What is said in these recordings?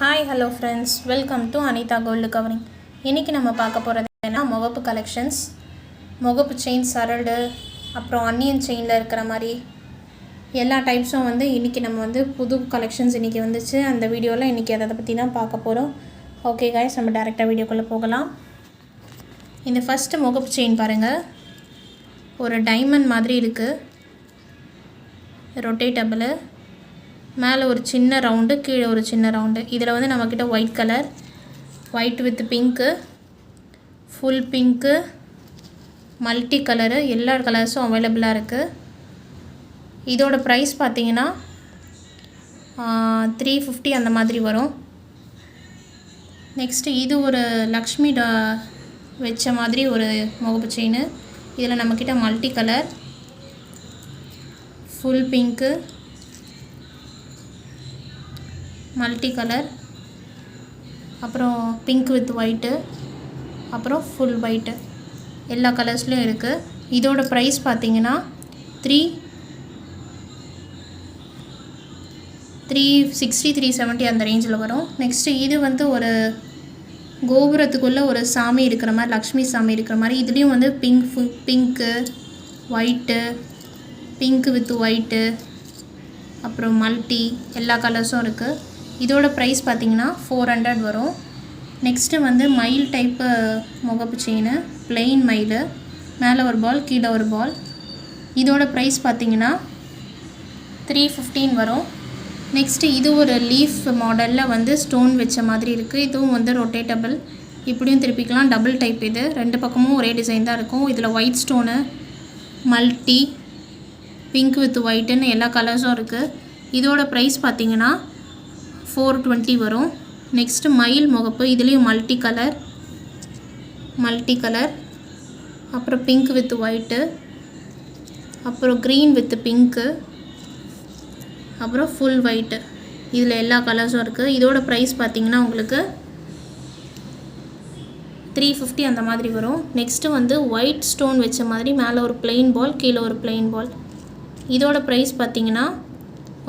Hi hello friends, welcome to Anitha gold covering. இன்றைக்கி நம்ம பார்க்க போகிறது என்ன, முகப்பு கலெக்ஷன்ஸ். முகப்பு செயின் சரடு, அப்புறம் அன்னியன் செயினில் இருக்கிற மாதிரி எல்லா டைப்ஸும் இன்றைக்கி நம்ம புது கலெக்ஷன்ஸ் இன்றைக்கி வந்துச்சு. அந்த வீடியோவில் இன்றைக்கி அதை பற்றி தான் பார்க்க போகிறோம். ஓகே காய்ஸ், நம்ம டேரெக்டாக வீடியோக்குள்ளே போகலாம். இந்த ஃபஸ்ட்டு முகப்பு செயின் பாருங்கள், ஒரு டைமண்ட் மாதிரி இருக்குது, ரொட்டேட்டபிள். மேலே ஒரு சின்ன ரவுண்டு, கீழே ஒரு சின்ன ரவுண்டு. இதில் நம்மக்கிட்ட white colour, white with pink, full pink, multi colour, எல்லா கலர்ஸும் அவைலபிளாக இருக்குது. இதோட ப்ரைஸ் பார்த்திங்கன்னா 350 அந்த மாதிரி வரும். நெக்ஸ்ட்டு இது ஒரு லக்ஷ்மி வச்ச மாதிரி ஒரு முகப்பு செயின். இதில் நம்மக்கிட்ட multi colour, full pink, multi colour, அப்புறம் பிங்க் வித் ஒயிட்டு, அப்புறம் ஃபுல் ஒயிட்டு, எல்லா கலர்ஸ்லையும் இருக்குது. இதோட ப்ரைஸ் பார்த்திங்கன்னா 360 370 அந்த ரேஞ்சில் வரும். நெக்ஸ்ட்டு இது ஒரு கோபுரத்துக்குள்ளே ஒரு சாமி இருக்கிற மாதிரி, லக்ஷ்மி சாமி இருக்கிற மாதிரி. இதுலேயும் pink, white, pink with white, அப்புறம் மல்டி, எல்லா கலர்ஸும் இருக்குது. இதோட ப்ரைஸ் பார்த்திங்கன்னா 400 வரும். நெக்ஸ்ட்டு மயில் டைப்பு முகப்பு செயின், பிளெயின் மயில், மேலே ஒரு பால், கீழே ஒரு பால். இதோட ப்ரைஸ் பார்த்திங்கன்னா 315 வரும். நெக்ஸ்ட்டு இது ஒரு லீஃப் மாடலில் ஸ்டோன் வச்ச மாதிரி இருக்குது. இதுவும் ரொட்டேட்டபிள், இப்படியும் திருப்பிக்கலாம். Double type. இது ரெண்டு பக்கமும் ஒரே டிசைன் தான் இருக்கும். இதில் white stone, multi, pink with ஒயிட்டுன்னு எல்லா கலர்ஸும் இருக்குது. இதோட ப்ரைஸ் பார்த்திங்கன்னா 420 வரும். நெக்ஸ்ட்டு மயில் முகப்பு, இதுலேயும் மல்டி கலர், அப்புறம் பிங்க் வித் ஒயிட்டு, அப்புறம் க்ரீன் வித் பிங்க்கு, அப்புறம் ஃபுல் ஒயிட்டு, இதில் எல்லா கலர்ஸும் இருக்குது. இதோட ப்ரைஸ் பார்த்திங்கன்னா உங்களுக்கு 350 அந்த மாதிரி வரும். நெக்ஸ்ட்டு ஒயிட் ஸ்டோன் வச்ச மாதிரி, மேலே ஒரு பிளெயின் பால், கீழே ஒரு பிளெயின் பால். இதோட ப்ரைஸ் பார்த்திங்கன்னா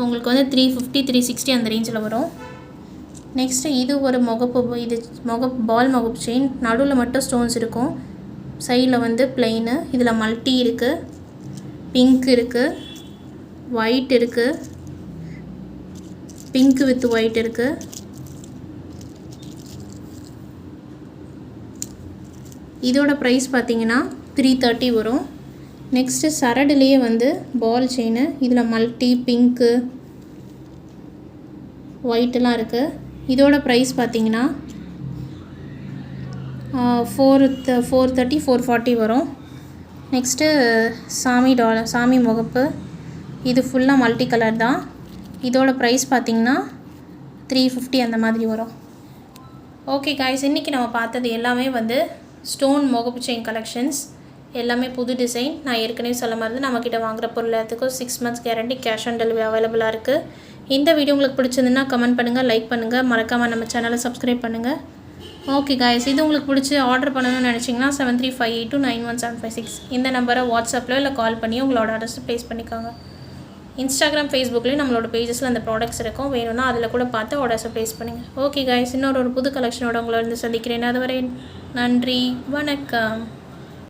உங்களுக்கு 350 360 அந்த ரேஞ்சில் வரும். நெக்ஸ்ட்டு இது ஒரு முகப்பு, இது பால் முகப்பு செயின். நடுவில் மட்டும் ஸ்டோன்ஸ் இருக்கும், சைடில் பிளெயின். இதில் மல்டி இருக்குது, பிங்க் இருக்குது, ஒயிட் இருக்குது, பிங்க் வித் ஒயிட் இருக்குது. இதோட ப்ரைஸ் பார்த்திங்கன்னா 330 வரும். நெக்ஸ்ட்டு சரடுலேயே பால் செயின். இதில் மல்டி, பிங்க்கு, ஒயிட்டெலாம் இருக்குது. இதோட ப்ரைஸ் பார்த்திங்கன்னா 430 440 வரும். நெக்ஸ்ட்டு சாமி முகப்பு, இது ஃபுல்லாக மல்டி கலர் தான். இதோட ப்ரைஸ் பார்த்திங்கன்னா 350 அந்த மாதிரி வரும். ஓகே காய்ஸ், இன்றைக்கி நம்ம பார்த்தது எல்லாமே ஸ்டோன் முகப்பு செயின் கலெக்ஷன்ஸ், எல்லாமே புது டிசைன். நான் ஏற்கனவே சொல்ல மாதிரி நம்மக்கிட்ட வாங்குகிற பொருள் எல்லாத்துக்கும் 6 months guarantee, cash on delivery அவைலபிளாக இருக்குது. இந்த வீடியோ உங்களுக்கு பிடிச்சிருந்துன்னா கமெண்ட் பண்ணுங்கள், லைக் பண்ணுங்கள், மறக்காமல் நம்ம சேனலை சப்ஸ்கிரைப் பண்ணுங்கள். ஓகே காய்ஸ், இது உங்களுக்கு பிடிச்சி ஆர்டர் பண்ணணும்னு நினச்சிங்கன்னா 7358291756 இந்த நம்பரை வாட்ஸ்அப்பில் இல்லை கால் பண்ணி உங்களோட ஆர்டர்ஸ் ப்ளேஸ் பண்ணிக்கோங்க. இன்ஸ்டாகிராம், ஃபேஸ்புக்லேயும் நம்மளோட பேஜஸில் அந்த ப்ராடக்ட்ஸ் இருக்கும், வேணும்னா அதில் கூட பார்த்து ஆர்டர்ஸை ப்ளேஸ் பண்ணுங்கள். ஓகே காய்ஸ், இன்னொரு புது கலெக்ஷனோட உங்களை சந்திக்கிறேன். அதுவரை நன்றி, வணக்கம்.